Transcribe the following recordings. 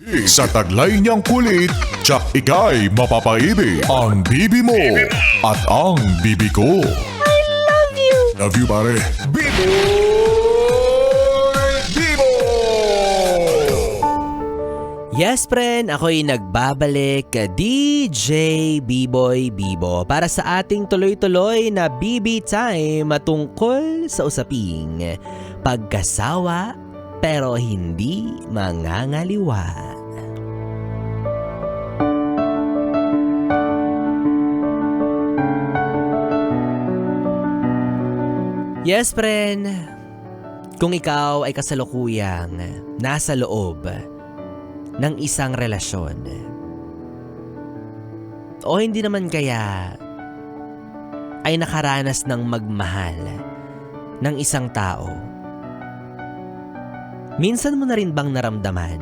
Sa taglay niyang kulit, tsak ika'y mapapaibig. Ang bibi mo at ang bibi ko. Love you, pare. Yes, friend, ako'y nagbabalik, DJ B-Boy Bibo, para sa ating tuloy-tuloy na BB Time tungkol sa usaping pagkasawa pero hindi mangangaliwa. Yes, friend, kung ikaw ay kasalukuyang nasa loob ng isang relasyon, o hindi naman kaya ay nakaranas ng magmahal ng isang tao, minsan mo na rin bang naramdaman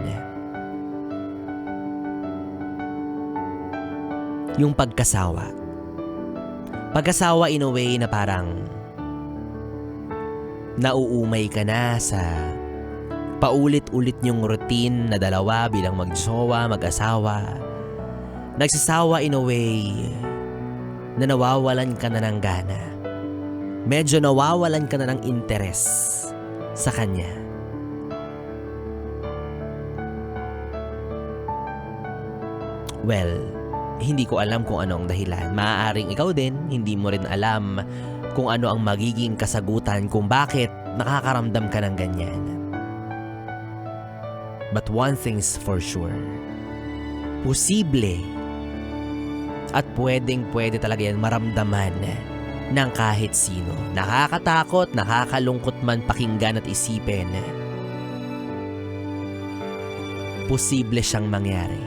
yung pagkasawa? Pagkasawa in a way na parang nauumay ka na sa paulit-ulit yung routine na dalawa bilang mag-jowa, mag-asawa. Nagsasawa in a way na nawawalan ka na ng gana. Medyo nawawalan ka na ng interes sa kanya. Well, hindi ko alam kung ano ang dahilan. Maaaring ikaw din, hindi mo rin alam kung ano ang magiging kasagutan kung bakit nakakaramdam ka ng ganyan. But one thing's for sure, posible at pwede talaga yan maramdaman ng kahit sino. Nakakatakot, nakakalungkot man pakinggan at isipin, posible siyang mangyari.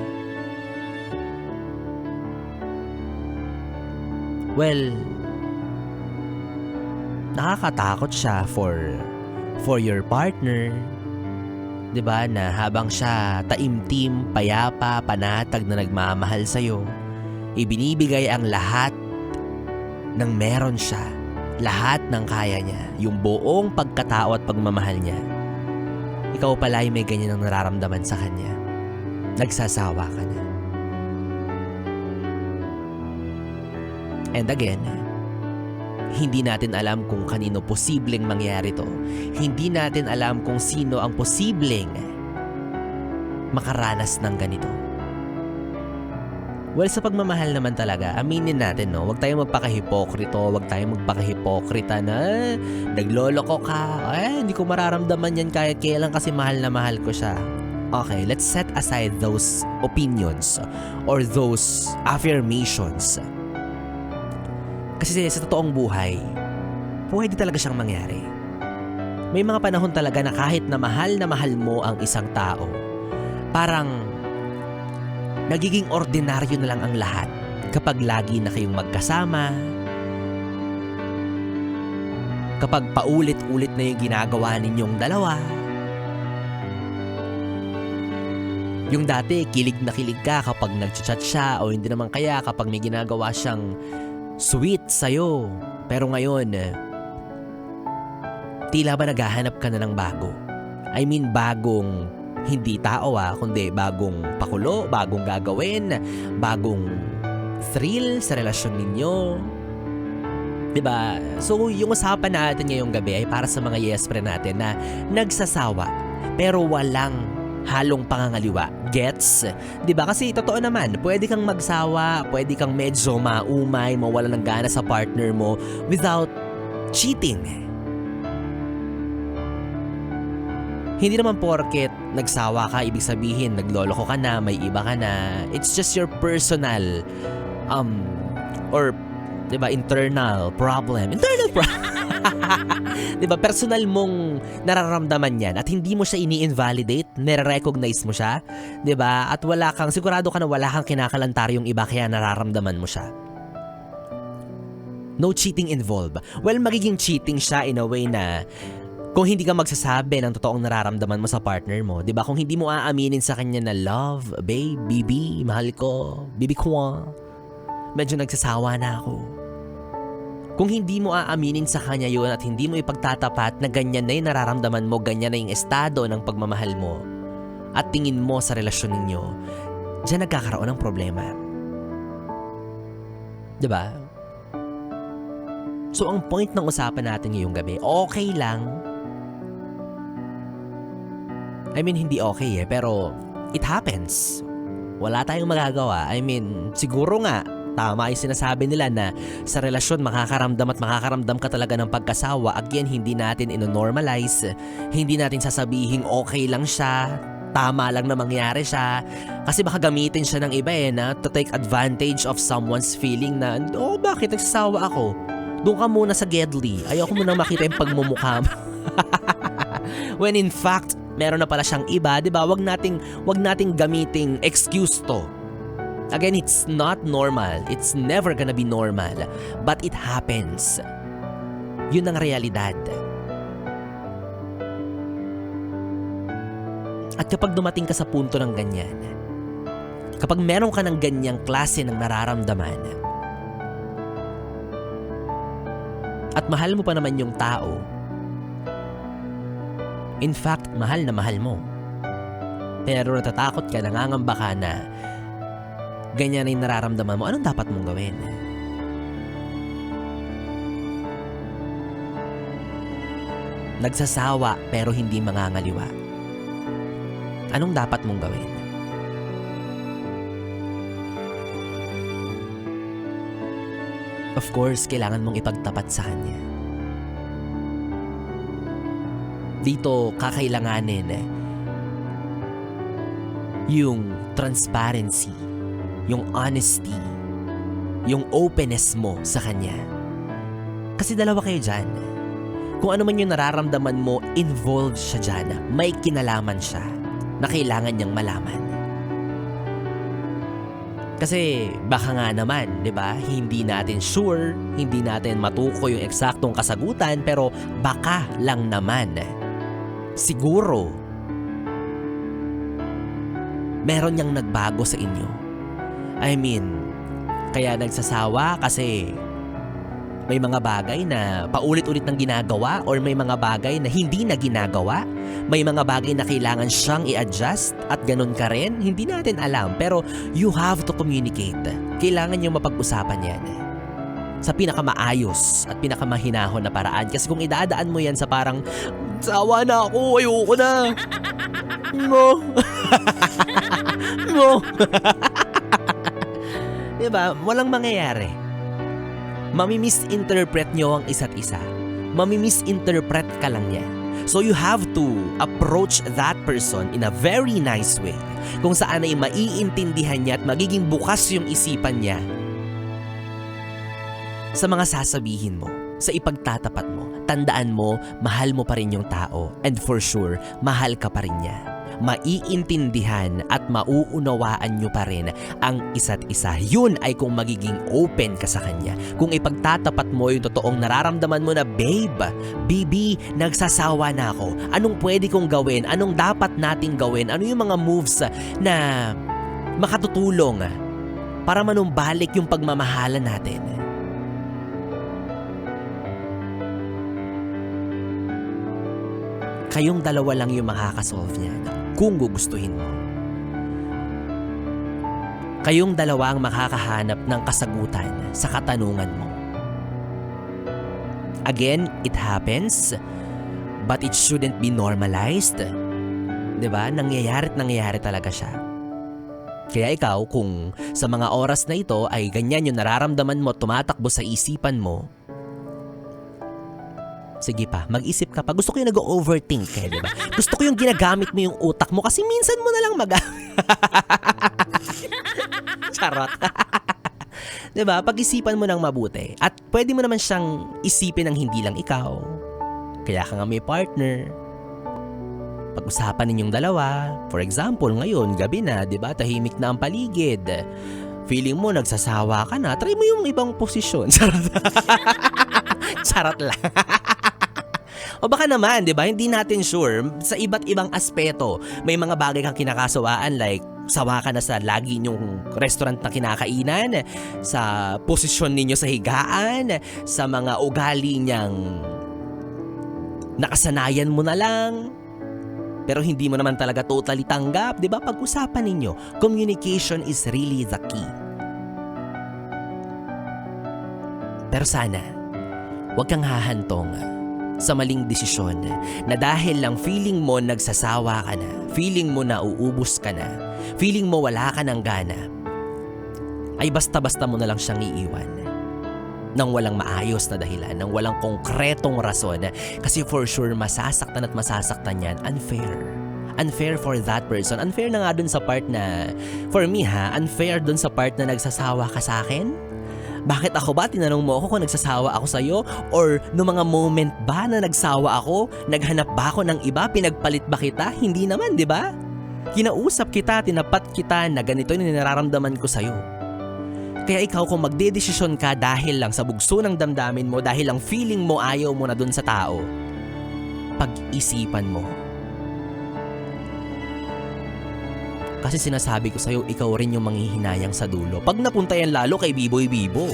Well, nakakatakot siya for your partner. 'Di ba, na habang siya taimtim, payapa, panatag na nagmamahal sa iyo, ibinibigay ang lahat ng meron siya, lahat ng kaya niya, yung buong pagkatao at pagmamahal niya. Ikaw pala ay may ganyan ang nararamdaman sa kanya. Nagsasawa ka na. And again, hindi natin alam kung kanino posibleng mangyari to. Hindi natin alam kung sino ang posibleng makaranas ng ganito. Well, sa pagmamahal naman talaga, aminin natin, no? Huwag tayong magpakahipokrito, huwag tayong magpakahipokrita na nagloloko ka. Hindi ko mararamdaman yan kahit kailan kasi mahal na mahal ko siya. Okay, let's set aside those opinions or those affirmations. Kasi sa totoong buhay, pwede talaga siyang mangyari. May mga panahon talaga na kahit na mahal mo ang isang tao, parang nagiging ordinaryo na lang ang lahat kapag lagi na kayong magkasama, kapag paulit-ulit na yung ginagawa ninyong dalawa. Yung dati, kilig na kilig ka kapag nag-chat siya, o hindi naman kaya kapag may ginagawa siyang sweet sa'yo. Pero ngayon, tila ba naghahanap ka na ng bago? I mean, bagong hindi tao kundi bagong pakulo, bagong gagawin, bagong thrill sa relasyon ninyo. Diba? So, yung usapan natin ngayong gabi ay para sa mga yes friend natin na nagsasawa pero walang halong pangangaliwa. Gets? Diba? Kasi totoo naman, pwede kang magsawa, pwede kang medyo maumay, mawala ng gana sa partner mo without cheating. Hindi naman porket nagsawa ka, ibig sabihin nagloloko ka na, may iba ka na. It's just your personal or diba, internal problem. Diba, personal mong nararamdaman yan at hindi mo siya ini-invalidate, nire-recognize mo siya, diba? At wala kang, sigurado ka na wala kang kinakalantaryong iba kaya nararamdaman mo siya. No cheating involved. Well, magiging cheating siya in a way na kung hindi ka magsasabi ng totoong nararamdaman mo sa partner mo, diba? Kung hindi mo aaminin sa kanya na love, babe, bibi, mahal ko, bibi ko, medyo nagsasawa na ako. Kung hindi mo aaminin sa kanya yun at hindi mo ipagtatapat na ganyan na yung nararamdaman mo, ganyan na yung estado ng pagmamahal mo, at tingin mo sa relasyon ninyo, diyan nagkakaroon ng problema. Diba? So ang point ng usapan natin ngayong gabi, okay lang. I mean, hindi okay pero it happens. Wala tayong magagawa. I mean, siguro nga, tama yung sinasabi nila na sa relasyon makakaramdam ka talaga ng pagkasawa. Again, hindi natin ino-normalize. Hindi natin sasabihin okay lang siya, tama lang na mangyari siya. Kasi baka gamitin siya ng iba na to take advantage of someone's feeling na, bakit nagsasawa ako? Doon ka muna sa Gedli. Ayoko muna makita yung pagmumukha mo. When in fact, meron na pala siyang iba, 'di ba? Wag nating gamiting excuse to. Again, it's not normal. It's never gonna be normal. But it happens. Yun ang realidad. At kapag dumating ka sa punto ng ganyan, kapag meron ka ng ganyang klase ng nararamdaman, at mahal mo pa naman yung tao, in fact, mahal na mahal mo, pero natatakot ka, nangangamba ka na ganyan na yung nararamdaman mo, anong dapat mong gawin? Nagsasawa pero hindi mangangaliwa. Anong dapat mong gawin? Of course, kailangan mong ipagtapat sa kanya. Dito, kakailanganin yung transparency, yung honesty, yung openness mo sa kanya. Kasi dalawa kayo dyan. Kung ano man yung nararamdaman mo, involved siya dyan. May kinalaman siya na kailangan niyang malaman. Kasi baka nga naman, 'di ba? Hindi natin sure, hindi natin matukoy yung eksaktong kasagutan, pero baka lang naman. Siguro meron niyang nagbago sa inyo. I mean, kaya nagsasawa kasi may mga bagay na paulit-ulit nang ginagawa or may mga bagay na hindi na ginagawa. May mga bagay na kailangan siyang i-adjust at ganun ka rin. Hindi natin alam pero you have to communicate. Kailangan niyong mapag-usapan yan sa pinakamaayos at pinakamahinahon na paraan. Kasi kung idadaan mo yan sa parang, sawa na ako, ayoko na. Mo. Mo. Diba? Walang mangyayari. Mami-misinterpret nyo ang isa't isa. Mami-misinterpret ka lang niya. So you have to approach that person in a very nice way. Kung saan ay maiintindihan niya at magiging bukas yung isipan niya sa mga sasabihin mo, sa ipagtatapat mo. Tandaan mo, mahal mo pa rin yung tao. And for sure, mahal ka pa rin niya. Maiintindihan at mauunawaan nyo pa rin ang isa't isa. Yun ay kung magiging open ka sa kanya. Kung ipagtatapat mo yung totoong nararamdaman mo na, babe, baby, nagsasawa na ako. Anong pwede kong gawin? Anong dapat nating gawin? Ano yung mga moves na makatutulong para manumbalik yung pagmamahalan natin? Kayong dalawa lang yung makakasolve niyan kung gugustuhin mo. Kayong dalawa ang makakahanap ng kasagutan sa katanungan mo. Again, it happens, but it shouldn't be normalized. Diba? Nangyayari talaga siya. Kaya ikaw, kung sa mga oras na ito ay ganyan yung nararamdaman mo, tumatakbo sa isipan mo, sige pa, mag-isip ka pa. Gusto ko yung nag-overthink eh, di ba? Gusto ko yung ginagamit mo yung utak mo kasi minsan mo na lang Charot. Di ba? Pag-isipan mo ng mabuti. At pwede mo naman siyang isipin ng hindi lang ikaw. Kaya ka nga may partner. Pag-usapan ninyong dalawa. For example, ngayon, gabi na, di ba? Tahimik na ang paligid. Feeling mo, nagsasawa ka na. Try mo yung ibang posisyon. Charot. Charot lang. O baka naman, di ba, hindi natin sure sa iba't ibang aspeto. May mga bagay kang kinakasawaan like sawa ka na sa lagi nyong restaurant na kinakainan, sa posisyon ninyo sa higaan, sa mga ugali niyang nakasanayan mo na lang. pero hindi mo naman talaga totally tanggap, di ba? Pag-usapan ninyo, communication is really the key. Pero sana, huwag kang hahantong sa maling desisyon na dahil lang feeling mo nagsasawa ka na, feeling mo nauubos ka na, feeling mo wala ka ng gana, ay basta-basta mo na lang siyang iiwan nang walang maayos na dahilan, nang walang konkretong rason. Kasi for sure, masasaktan at masasaktan yan. Unfair. Unfair for that person. Unfair na nga dun sa part na, for me unfair dun sa part na nagsasawa ka sa akin. Bakit ako ba? Tinanong mo ako kung nagsasawa ako sa'yo? Or no mga moment ba na nagsawa ako? Naghanap ba ako ng iba? Pinagpalit ba kita? Hindi naman, di ba? Kinausap kita, tinapat kita na ganito yung nararamdaman ko sa'yo. Kaya ikaw kung magdedesisyon ka dahil lang sa bugso ng damdamin mo, dahil lang feeling mo ayaw mo na dun sa tao, pag-isipan mo. Kasi sinasabi ko sa'yo, ikaw rin yung manghihinayang sa dulo. Pag napunta yan lalo kay Biboy Bibo,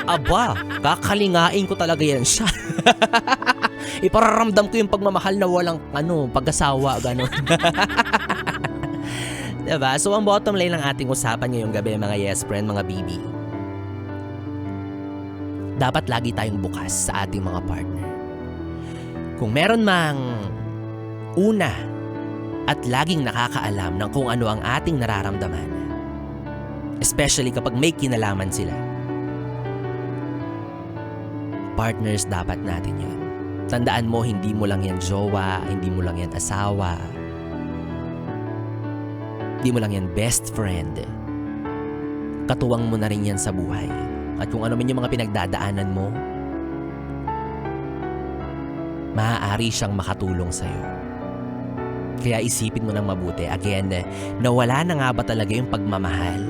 aba, kakalingain ko talaga yan siya. Ipararamdam ko yung pagmamahal na walang pag-asawa, gano'n. Diba? So ang bottom line ng ating usapan ngayong gabi, mga yes friend, mga bibi, dapat lagi tayong bukas sa ating mga partner. Kung meron mang una at laging nakakaalam ng kung ano ang ating nararamdaman, especially kapag may kinalaman sila, partners dapat natin yun. Tandaan mo, hindi mo lang yan jowa, hindi mo lang yan asawa, hindi mo lang yan best friend. Katuwang mo na rin yan sa buhay. At kung ano man yung mga pinagdadaanan mo, maaari siyang makatulong sa'yo. Kaya isipin mo ng mabuti. Again, nawala na nga ba talaga yung pagmamahal?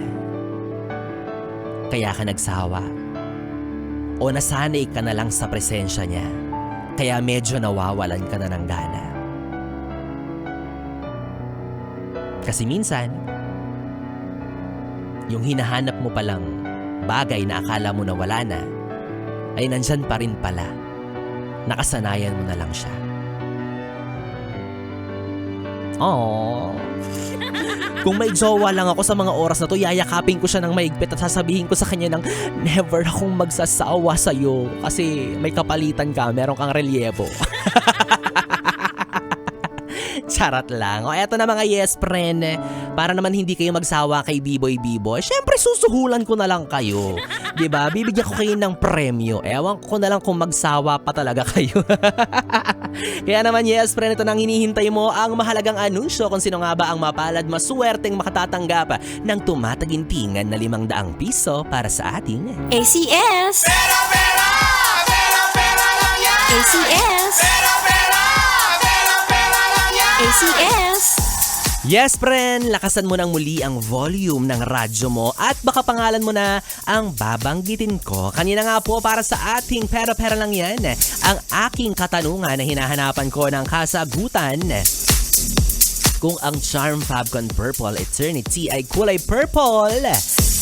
Kaya ka nagsawa? O nasanay ka na lang sa presensya niya? Kaya medyo nawawalan ka na ng gana? Kasi minsan, yung hinahanap mo palang bagay na akala mo na wala na, ay nandyan pa rin pala. Nakasanayan mo na lang siya. Aww. Kung may jowa lang ako sa mga oras na to, yayakapin ko siya ng maigpit at sasabihin ko sa kanya ng never akong magsasawa sa'yo kasi may kapalitan ka, meron kang relyebo. Charot lang. O eto na mga yes friend, para naman hindi kayo magsawa kay Biboy Bibo, syempre susuhulan ko na lang kayo. Diba? Bibigyan ko kayo ng premyo. Ewan ko na lang kung magsawa pa talaga kayo. Kaya naman yes friend, ito nang hinihintay mo, ang mahalagang anunsyo kung sino nga ba ang mapalad maswerteng makatatanggap ng tumatagintingan na 500 piso para sa ating ACS! Pera, pera! Pera, pera lang yan! ACS! Pera, pera! Pera, pera lang yan! ACS! Yes friend, lakasan mo nang muli ang volume ng radyo mo at baka pangalan mo na ang babanggitin ko. Kanina nga po para sa ating pera-pera lang yan, ang aking katanungan na hinahanapan ko ng kasagutan. Kung ang Charm Fabcon Purple Eternity ay kulay purple,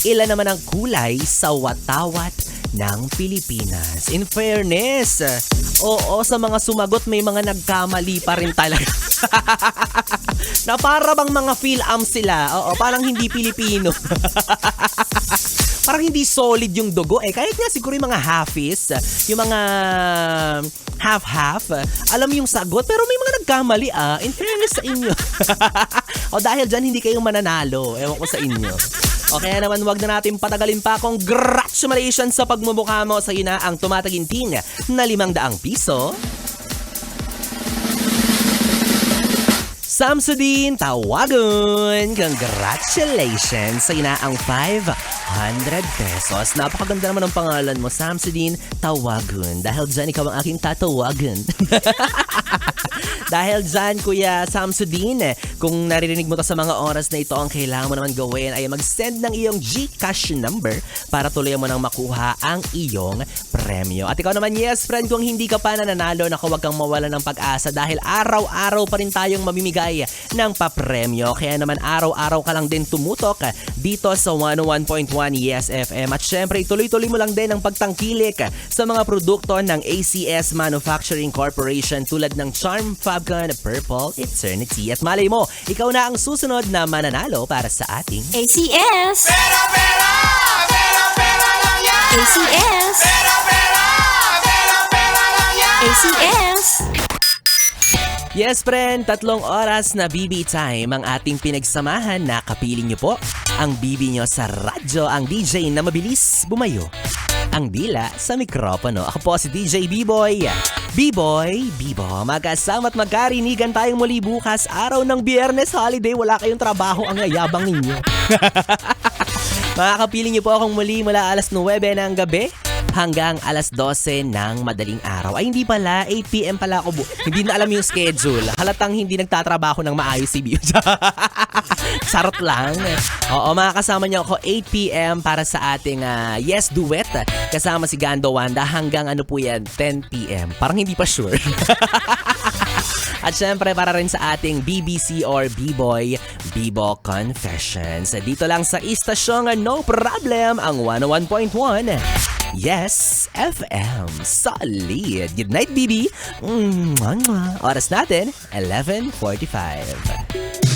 ilan naman ang kulay sa watawat ng Pilipinas? In fairness, oo, sa mga sumagot may mga nagkamali pa rin talaga. Na para bang mga Phil-Am sila. Oo, parang hindi Pilipino. Parang hindi solid yung dugo eh. Kahit nga siguro yung mga halfies, yung mga half-half, alam yung sagot pero may mga nagkamali In fairness sa inyo. O dahil dyan hindi kayo mananalo. Ewan ko sa inyo. O kaya naman wag na natin patagalin pa. Congratulations sa pagmumukha mo. Sa'yo na ang tumataginting na 500 piso. Samsudin Tawagon! Congratulations! Sa'yo na ang 500 pesos. Napakaganda naman ang pangalan mo, Samsudin Tawagon. Dahil dyan, ikaw ang aking tatawagan. Dahil dyan, Kuya Samsudin, kung naririnig mo to sa mga oras na ito, ang kailangan mo naman gawin ay mag-send ng iyong GCash number para tuloy mo nang makuha ang iyong premyo. At ikaw naman, yes friend, kung hindi ka pa nananalo, naku, huwag kang mawala ng pag-asa dahil araw-araw pa rin tayong mamimigay pagbibigay ng papremyo. Kaya naman araw-araw ka lang din tumutok dito sa 101.1 Yes FM. At syempre, ituloy-tuloy mo lang din ang pagtangkilik sa mga produkto ng ACS Manufacturing Corporation tulad ng Charm Fabcon Purple Eternity. At malay mo, ikaw na ang susunod na mananalo para sa ating ACS. Pera, pera, pera, pera lang yan. ACS. Pera, pera, pera, pera lang yan. ACS. Yes, friend, 3 oras na BB Time ang ating pinagsamahan na kapiling niyo po ang BB nyo sa radyo, ang DJ na mabilis bumayo. Ang dila sa mikropono. Ako po si DJ B-Boy. B-Boy, Bibo, magkasama at magkarinigan tayong muli bukas, araw ng Biyernes, holiday, wala kayong trabaho, ang yayabang ninyo. Makakapiling niyo po akong muli mula alas 9 ng gabi hanggang alas 12 ng madaling araw. Ay hindi pala, 8 PM pala ako. Hindi na alam yung schedule. Halatang hindi nagtatrabaho ng maayos si Bio. Sarot lang. Oo, makakasama niyo ako 8 PM para sa ating Yes Duet. Kasama si Gando Wanda hanggang ano po yan, 10 PM. Parang hindi pa sure. At syempre para rin sa ating BBC or B-Boy, Bibo Confessions. Dito lang sa istasyong No Problem, ang 101.1 Yes FM. Solid. Good night, BB. Oras natin, 11:45.